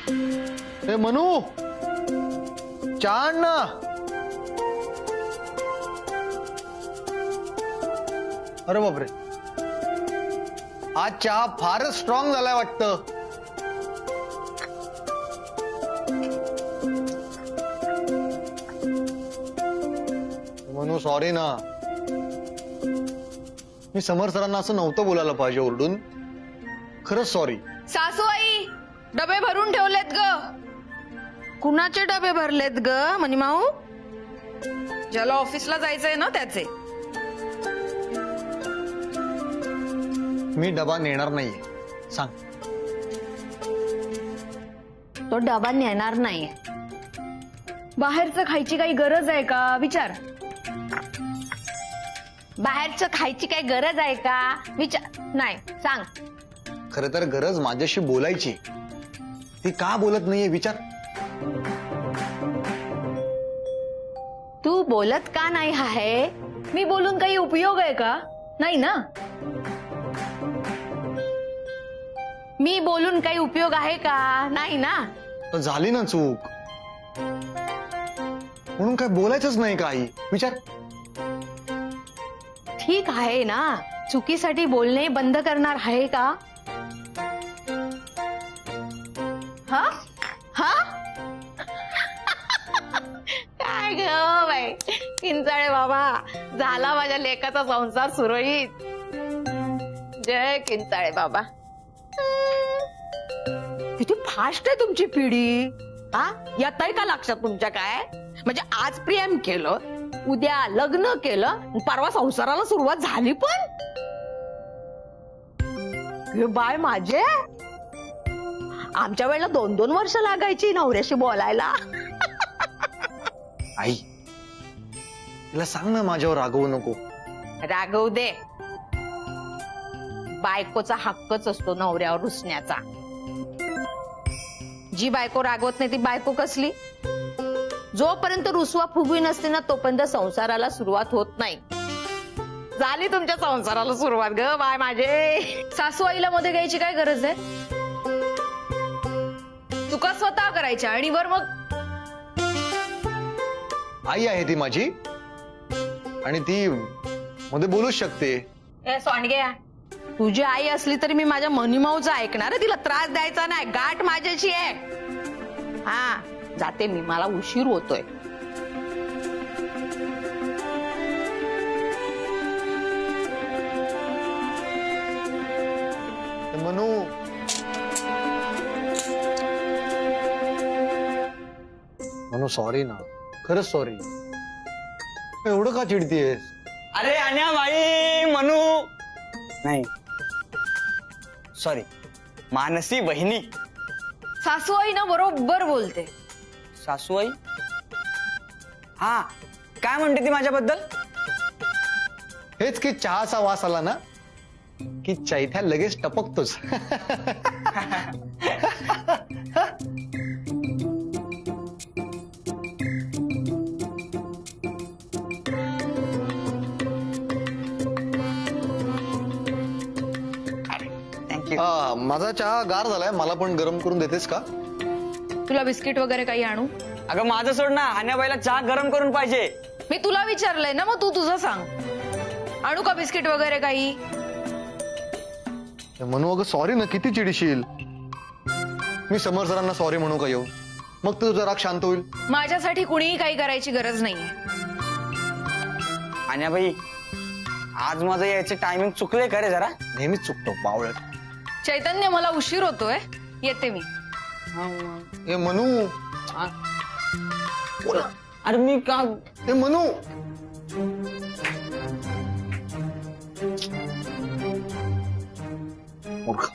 ए मनू, चहा आण ना. अरे बापरे, आज चहा फारच स्ट्रॉंग झालाय वाटतं. मनू सॉरी ना, मी समर सरांना असं नव्हतं बोलायला पाहिजे ओरडून. खरंच सॉरी. सासूबाई, डबे भरून ठेवलेत ग. कुणाचे डबे भरलेत ग मनी माऊ? ज्याला ऑफिसला जायचंय ना त्याचे. मी डबा नेणार नाहीये, सांग. तो डबा नेणार नाहीये. बाहेरचं खायची काही गरज आहे का विचार. बाहेरचं खायची काही गरज आहे का विचार. नाही, सांग. खरं तर गरज माझ्याशी बोलायची, ती का बोलत नाहीये विचार. तू बोलत का नाही आहे? मी बोलून काही उपयोग आहे का? नाही ना. मी बोलून काही उपयोग आहे का? नाही ना. तर झाली ना चूक, म्हणून काय बोलायचंच नाही काही विचार. ठीक आहे ना, चुकीसाठी बोलणे बंद करणार आहे का? हा हा काय ग बाई किंचाळे बाबा, झाला माझ्या लेकाचा संसार सुरळीत. जय किंचाळे बाबा. किती फास्ट आहे तुमची पिढी. हा, येतंय का लक्षात तुमच्या काय? म्हणजे आज प्रेम केलं, उद्या लग्न केलं, परवा संसाराला सुरुवात झाली. पण हे बाय माझे, आमच्या वेळेला 2-2 वर्ष लागायची नवऱ्याशी बोलायला. आई, तिला सांग ना माझ्यावर रागवू नको. रागवू दे. बायकोचा हक्कच असतो नवऱ्यावर रुसण्याचा. जी बायको रागवत नाही ती बायको कसली? जोपर्यंत रुसवा फुगवी नसते ना तोपर्यंत संसाराला सुरुवात होत नाही. झाली तुमच्या संसाराला सुरुवात ग बाय माझे. सासूआईला मध्ये घ्यायची काय गरज आहे? चुका स्वतः करायच्या आणि वर मग. आई आहे ती माझी, आणि ती मध्ये बोलूच शकते. ए सोंडग्या, तुझी आई असली तरी मी माझ्या मनीमाऊचं ऐकणार. तिला त्रास द्यायचा नाही. गाठ माझ्याशी आहे. हा, जाते मी, मला उशीर होतोय. मनू, मनू सॉरी ना, खरंच सॉरी. एवढं का चिडतीयस? अरे अन्या बाई, मनू नाही, सॉरी, मानसी बहिणी. सासूआई ना बरोबर बोलते. सासूबाई, हा काय म्हणते ती माझ्याबद्दल? हेच की चहाचा वास आला ना की चैथ्या लगेच टपकतोच. थँक्यू. माझा चहा गार झालाय, मला पण गरम करून देतेस का? तुला बिस्किट वगैरे काही आणू? अगं माझं सोड ना, अन्याबाईला चहा गरम करून पाहिजे. मी तुला विचारलंय ना, मग तू तुझं सांग. आणू का बिस्किट वगैरे काही? म्हणू अगं सॉरी ना, किती चिडशील. मी समर सरांना सॉरी म्हणू का येऊ? मग तुझा राग शांत होईल. माझ्यासाठी कुणीही काही करायची गरज नाहीये. अन्याबाई, आज माझं यायचं टायमिंग चुकलंय का रे जरा? नेहमीच चुकतो बावळट. चैतन्य, मला उशीर होतोय, येते मी. ए मनू, बोला. अरे मी का? ए मनू, मूर्ख.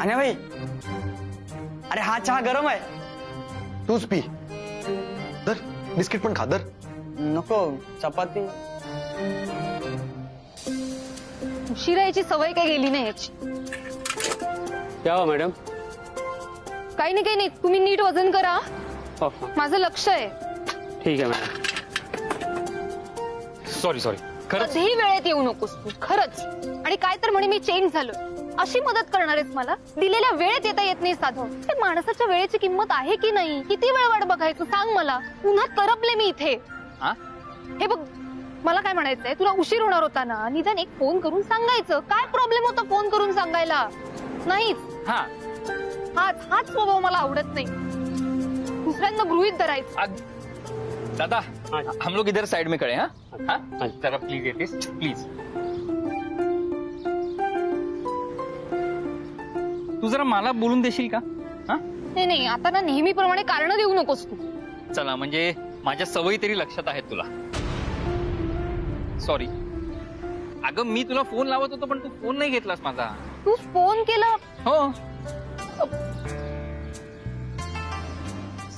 अन्याबाई, अरे हा चहा गरम आहे. तूच पी. धर, बिस्किट पण खा. धर. नको, चपाती. उशिरा याची सवय काही गेली नाही याची. क्या हो मॅडम? काही नाही, तुम्ही नीट वजन करा. हो, माझं लक्ष आहे. ठीक आहे मॅडम. सॉरी खरंच कधीही वेळेत येऊ नकोस तू, खरंच. आणि काय तर म्हणे मी चेंज झालो, अशी मदत करणार आहेस मला? दिलेल्या वेळेत येता येत नाही साधं. ते माणसाच्या वेळेची किंमत आहे की नाही? किती वेळ वाट बघायचं सांग मला. पुन्हा करपले मी इथे. हा? हे बघ, मला काय म्हणायचंय, तुला उशीर होणार होता ना, निदान एक फोन करून सांगायचं. काय प्रॉब्लेम होता फोन करून सांगायला? नाहीच. हा हाच स्वभाव मला आवडत नाही. दुसऱ्यांना गृहीत धरायचं. दादा, हम लोग इधर साइड में खड़े हैं. हाँ जरा प्लीज ये प्लीज. तू जरा मला बोलून देशील का? हा नाही, आता ना नेहमीप्रमाणे कारण देऊ नकोस तू. चला, म्हणजे माझ्या सवयी तरी लक्षात आहेत तुला. सॉरी. अगं मी तुला फोन लावत होतो पण तू फोन नाही घेतलास माझा. तू फोन केला. हो.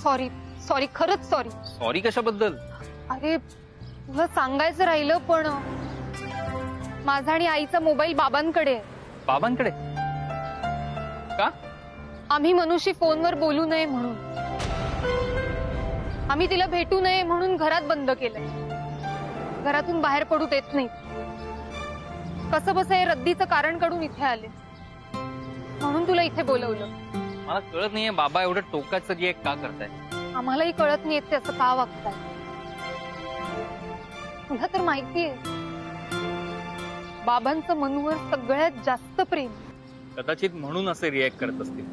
सॉरी, खरंच सॉरी. सॉरी कशाबद्दल? अरे तुला सांगायचं राहिलं, पण माझा आणि आईचा मोबाईल बाबांकडे आहे. बाबांकडे का? आम्ही मनुष्य फोनवर बोलू नये म्हणून, आम्ही तिला भेटू नये म्हणून घरात बंद केलंय. घरातून बाहेर पडू देत नाही. कसं बस हे रद्दीचं कारण काढून इथे आले, म्हणून तुला इथे बोलवलं. मला कळत नाहीये बाबा एवढं टोकाचं रिएक्ट का करताय. आम्हालाही कळत नाही ते असं का वागताय. तुला तर माहितीये बाबांचं मनूवर सगळ्यात जास्त प्रेम. कदाचित म्हणून असे रिएक्ट करत असतील.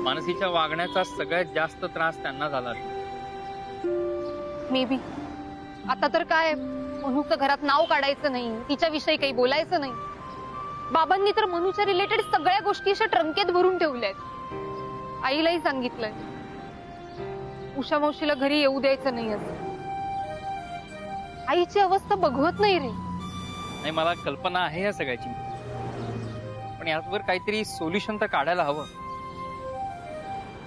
मानसीच्या वागण्याचा सगळ्यात जास्त त्रास त्यांना झाला असेल. May be. आता तर काय, मनूचं घरात नाव काढायचं नाही, तिच्याविषयी काही बोलायचं नाही. बाबांनी तर मनूच्या रिलेटेड सगळ्या गोष्टी अशा ट्रंकेत भरून ठेवल्या आहेत. आईलाही सांगितलंय उषा मावशीला घरी येऊ द्यायचं नाही असं. आईची अवस्था बघवत नाही रे. नाही, मला कल्पना आहे या सगळ्याची, पण यावर काहीतरी सोल्युशन तर काढायला हवं.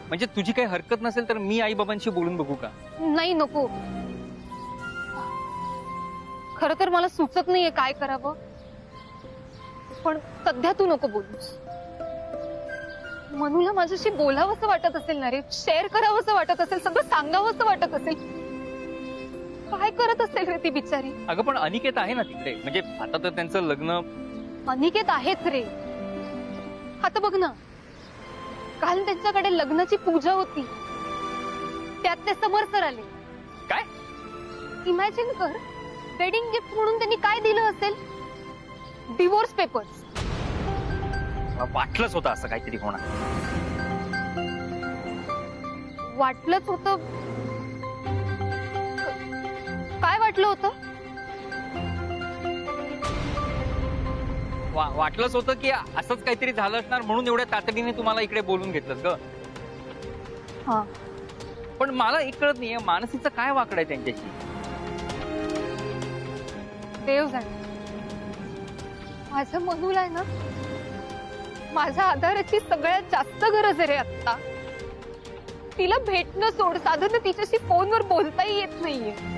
म्हणजे तुझी काही हरकत नसेल तर मी आई बाबांशी बोलून बघू का? नाही, नको. खरं तर मला सुचत नाहीये काय करावं, पण सध्या तू नको बोलूस. मनूला माझ्याशी बोलावंसं वाटत असेल ना रे, शेअर करावंसं वाटत असेल, सगळं सांगावंसं वाटत असेल. काय करत असेल रे ती बिचारी? अगं पण अनिकेत आहे ना तिकडे, म्हणजे आता तर त्यांचं लग्न. अनिकेत आहेच रे. आता बघ ना, काल त्यांच्याकडे लग्नाची पूजा होती, त्यात ते समर सर आले. काय? इमॅजिन कर, वेडिंग गिफ्ट म्हणून त्यांनी काय दिलं असेल? Divorce papers. वाटलंच होतं असं काहीतरी होणार. वाटलंच होतं. काय वाटलं होतं? वाटलंच होतं की असंच काहीतरी झालं असणार म्हणून एवढ्या तातडीने तुम्हाला इकडे बोलून घेतलं ग. हा, पण मला एक कळत नाहीये मानसीचं काय वाकड आहे त्यांच्याशी. देव जाणे. माझ्या मनूला आहे ना, माझ्या आधाराची सगळ्यात जास्त गरज आहे रे आता. तिला भेटणं सोड, साधं तिच्याशी फोनवर बोलताही येत नाहीये.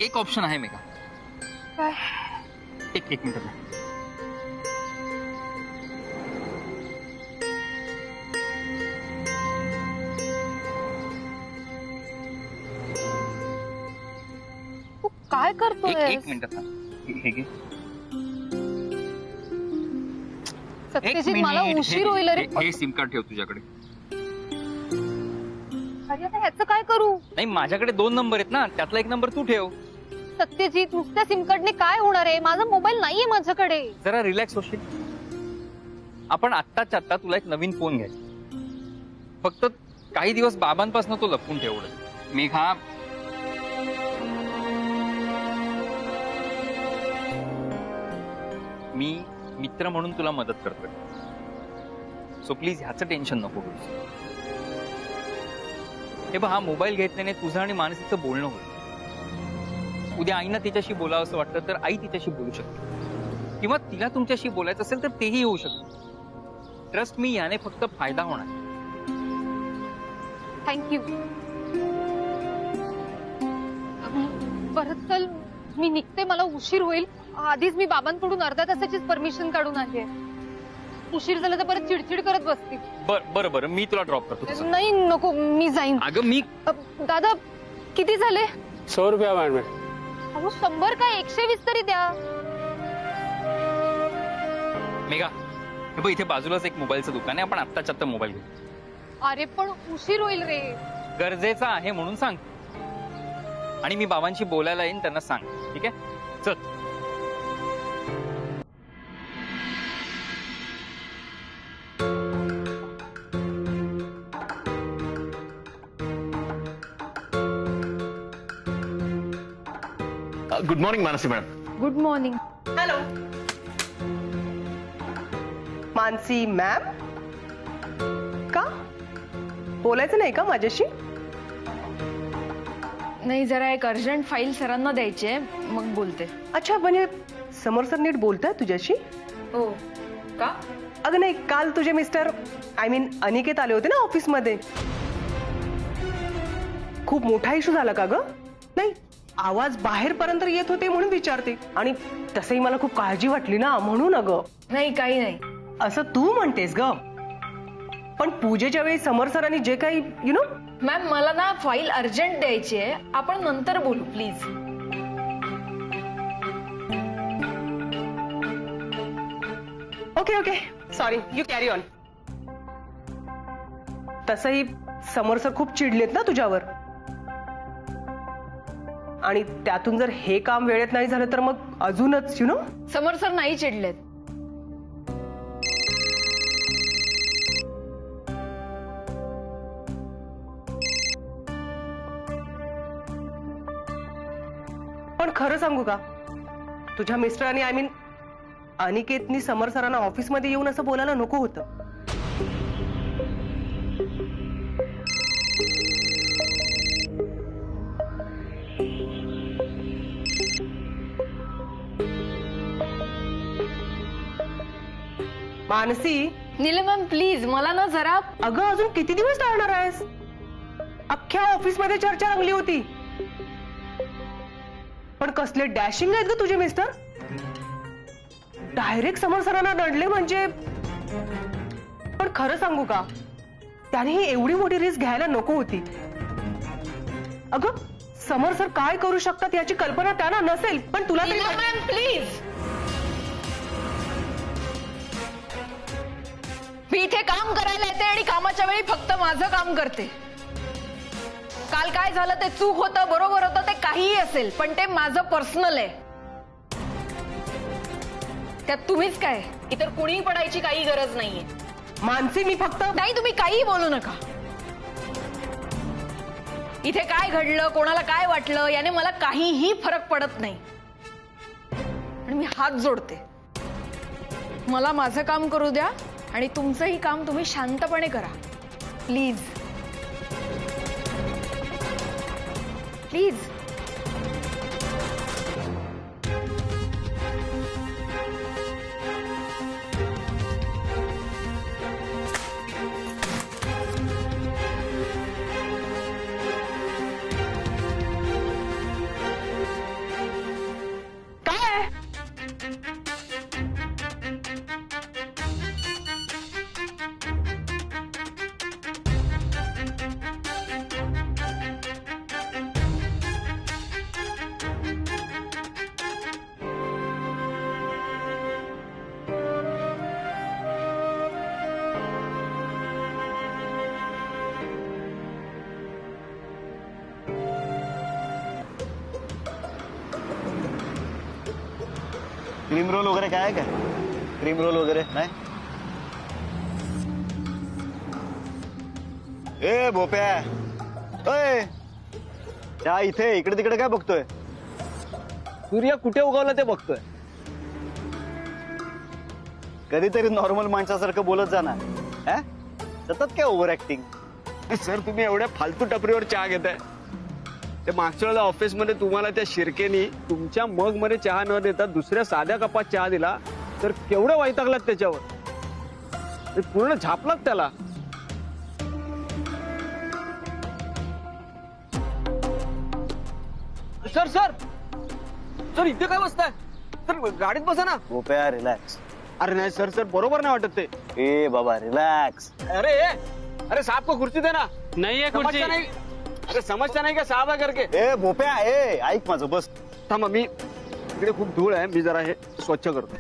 एक ऑप्शन आहे मेघा. काय? एक मिनिट. तू काय करतोय? एक मिनिट. हे घे. सत्यजित, मला उशीर होईल रे. हे सिम कार्ड ठेव तुझ्याकडे. अरे आता ह्याचं काय करू? नाही, माझ्याकडे 2 नंबर आहेत ना, त्यातला एक नंबर तू ठेव. सत्यजित, नुसत्या सिम कार्डने काय होणार आहे? माझा मोबाईल नाहीये माझ्याकडे. जरा रिलॅक्स होशील. आपण आत्ताच्या आत्ता तुला एक नवीन फोन घ्यायचा. फक्त काही दिवस बाबांपासून तो लपवून ठेवलं. मेघा, मी मित्र म्हणून तुला मदत करतोय, सो प्लीज ह्याचं टेन्शन नको घेऊस. हे बघ, हा मोबाईल घेतल्याने तुझं आणि मानसीचं बोलणं होईल. उद्या आईना तिच्याशी बोलावं असं वाटलं तर आई तिच्याशी बोलू शकते, किंवा तिला तुमच्याशी बोलायचं असेल तर तेही होऊ शकतं. ट्रस्ट मी, याने फक्त फायदा होणार. थँक्यू. परत चल, मी निघते, मला उशीर होईल. आधीच मी बाबांकडून अर्ध्या तासाचीच परमिशन काढून आली आहे. उशीर झाला तर परत चिडचिड करत बसते. बरं बरं मी तुला ड्रॉप करतो. नाही नको, मी जाईन. अगं मी दादा किती झाले? 100 रुपया मॅडम. अहो 100 काय 120 तरी द्या. मेघा हे बघ, इथे बाजूलाच एक मोबाईलचं दुकान आहे, आपण आत्ताच्या आत्ता मोबाईल घेऊ. अरे पण उशीर होईल रे. गरजेचं आहे म्हणून सांग. आणि मी बाबांशी बोलायला येईन, त्यांना सांग. ठीक आहे, चल. Good morning Mansi madam. Good morning. Hello Mansi ma'am. का बोलायचं नाही का माझ्याशी? नाही, जरा एक अर्जंट फाईल सरांना द्यायची आहे, मग बोलते. अच्छा, म्हणजे समोर सर नीट बोलताय तुझ्याशी? हो का? अगं नाही, काल तुझे मिस्टर अनिकेत आले होते ना ऑफिसमध्ये. खूप मोठा इश्यू झाला का ग? नाही, आवाज बाहेरपर्यंत येत होते म्हणून विचारते. आणि तसंही मला खूप काळजी वाटली ना, म्हणून. अगं नाही, काही नाही. असं तू म्हणतेस ग, पण पूजेच्या वेळी समर सरांनी जे काही मॅम, मला ना फाईल अर्जंट द्यायची आहे, आपण नंतर बोलू please. Okay sorry, you carry on. तसंही समोर सर खूप चिडलेत ना तुझ्यावर, आणि त्यातून जर हे काम वेळेत नाही झालं तर मग अजूनच समोर सर नाही चिडलेत. पण खरं सांगू का, तुझ्या मिस्टरांनी अनिकेतनी समर सरांना ऑफिसमध्ये येऊन असं बोलायला नको होतं. मानसी, नीलम प्लीज, मला ना जरा. अगं अजून किती दिवस राहणार आहेस? अख्ख्या ऑफिसमध्ये चर्चा रंगली होती. पण कसले डॅशिंग आहेत ग तुझे मिस्टर. डायरेक्ट समोर सरांना दडले म्हणजे. पण खरं सांगू का, त्याने ही एवढी मोठी रिस्क घ्यायला नको होती. अगं समोर सर काय करू शकतात याची कल्पना त्यांना नसेल, पण तुला तरी मॅम प्लीज. मी इथे काम करायला येते आणि कामाच्या वेळी फक्त माझं काम करते. काल काय झालं ते चूक होतं, बरोबर होतं, ते काहीही असेल, पण ते माझं पर्सनल आहे. त्यात तुम्हीच काय, इतर कुणीही पडायची काही गरज नाहीये. मानसी, मी फक्त. नाही, तुम्ही काहीही बोलू नका. इथे काय घडलं, कोणाला काय वाटलं, याने मला काहीही फरक पडत नाही. आणि मी हात जोडते, मला माझं काम करू द्या आणि तुमचंही काम तुम्ही शांतपणे करा प्लीज. प्लीज. काय क्रीम रोल वगैरे काय आहे का? क्रीम रोल वगैरे नाही? ए भोप्या, ओय त्या इथे इकडे तिकडे काय बघतोय? सूर्य कुठे उगवला ते बघतोय. कधीतरी नॉर्मल माणसासारखं बोलत जाणार. सतत काय ओव्हर ऍक्टिंग. सर, तुम्ही एवढ्या फालतू टपरीवर चहा घेताय. ते मागच्या वेळेला ऑफिसमध्ये तुम्हाला त्या शिर्केनी तुमच्या मग मध्ये चहा न देता दुसऱ्या साध्या कपात चहा दिला तर केवढं वैतागलात त्याच्यावर. ते पूर्ण झापलात त्याला. सर सर सर इथे काय बसताय? सर गाडीत बसा ना. भोप्या रिलॅक्स. अरे नाही सर सर बरोबर नाही वाटत ते. ए बाबा रिलॅक्स. अरे अरे साहब को कुर्सी देना. नहीं है कुर्सी. समजता नाही. अरे समजता नाही का साहब आहे करके. ए भोप्या ए ऐक माझं बस. थांबा मी इकडे खूप धूळ आहे, मी जरा हे स्वच्छ करतो.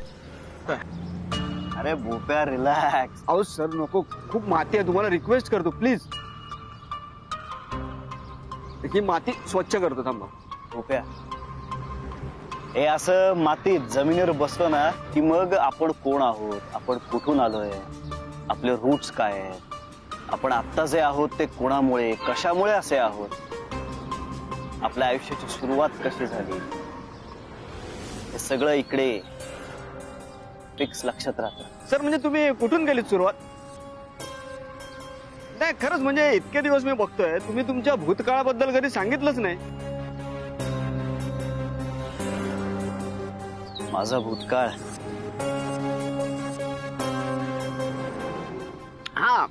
अरे भोप्या रिलॅक्स. अहो सर नको, खूप माती आहे, तुम्हाला रिक्वेस्ट करतो प्लीज. ही माती स्वच्छ करतो. थांबा. भोप्या हे असं मातीत जमिनीवर बसलो ना की मग आपण कोण आहोत, आपण कुठून आलोय, आपले रूट्स काय आहेत, आपण आत्ता जे आहोत ते कोणामुळे कशामुळे असे आहोत, आपल्या आयुष्याची सुरुवात कशी झाली, हे सगळं इकडे फिक्स लक्षात राहतं. सर म्हणजे तुम्ही कुठून केलीत सुरुवात? नाही खरंच म्हणजे इतके दिवस मी बघतोय तुम्ही तुमच्या भूतकाळाबद्दल कधी सांगितलंच नाही. माझा भूतकाळ हा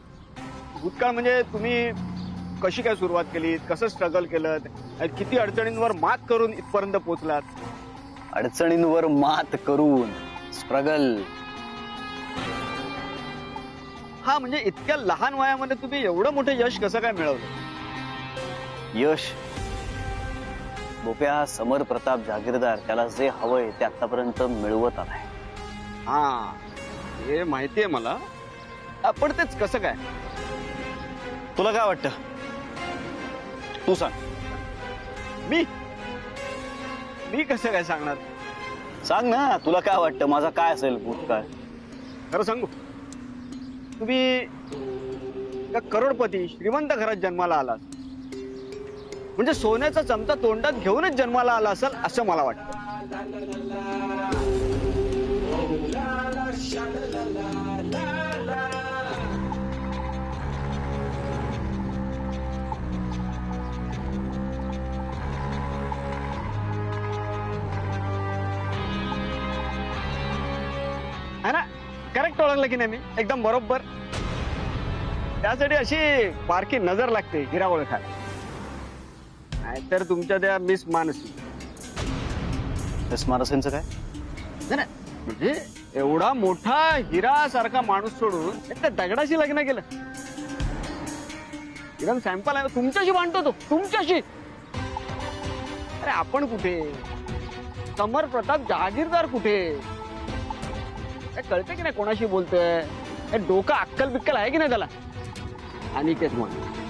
भूतकाळ म्हणजे तुम्ही कशी काय सुरुवात केली, कसं स्ट्रगल केलं, किती अडचणींवर मात करून इथपर्यंत पोहोचलात. अडचणींवर मात करून स्ट्रगल. हा म्हणजे इतक्या लहान वयामध्ये तुम्ही एवढं मोठं यश कसं काय मिळवलं? यश बोप्या हा समर प्रताप जागीरदार त्याला जे हवंय ते आतापर्यंत मिळवत आलाय. हा हे माहितीये मला, पण तेच कसं काय? तुला काय वाटतं? तू सांग. मी मी कसं काय सांगणार? सांग ना, तुला काय वाटतं माझा काय असेल भूतकाळ? खरं सांगू, तुम्ही एका करोडपती श्रीमंत घरात जन्माला आलात, म्हणजे सोन्याचा चमचा तोंडात घेऊनच जन्माला आला असाल असं मला वाटतं. है ना? करेक्ट ओळखलं की नाही मी? एकदम बरोबर. त्यासाठी अशी बारकी नजर लागते हिरा ओळखायला. नाहीतर तुमच्या त्या मिस मानसी. स्मारसेंचं काय? नाही नाही, म्हणजे एवढा मोठा हिरा सारखा माणूस सोडून त्या दगडाशी लग्न केलं. एकदम सॅम्पल आहे. तुमच्याशी भांडतो तो, तुमच्याशी. अरे आपण कुठे, समर प्रताप जहागीरदार कुठे? काय कळतं की नाही कोणाशी बोलतोय? हे डोकं अक्कल बिक्कल आहे की नाही त्याला? आणि तेच म्हणून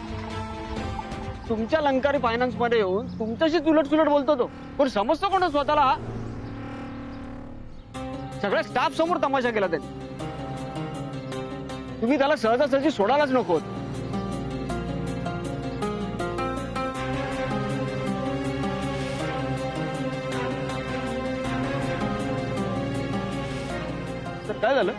तुमच्या लंकारी फायनान्स मध्ये येऊन तुमच्याशी उलट सुलट बोलतो तो. पण समजतो कोण स्वतःला? हा सगळ्या स्टाफ समोर तमाशा केला त्यांनी. तुम्ही त्याला सहजासहजी सोडायलाच नको. तर काय झालं?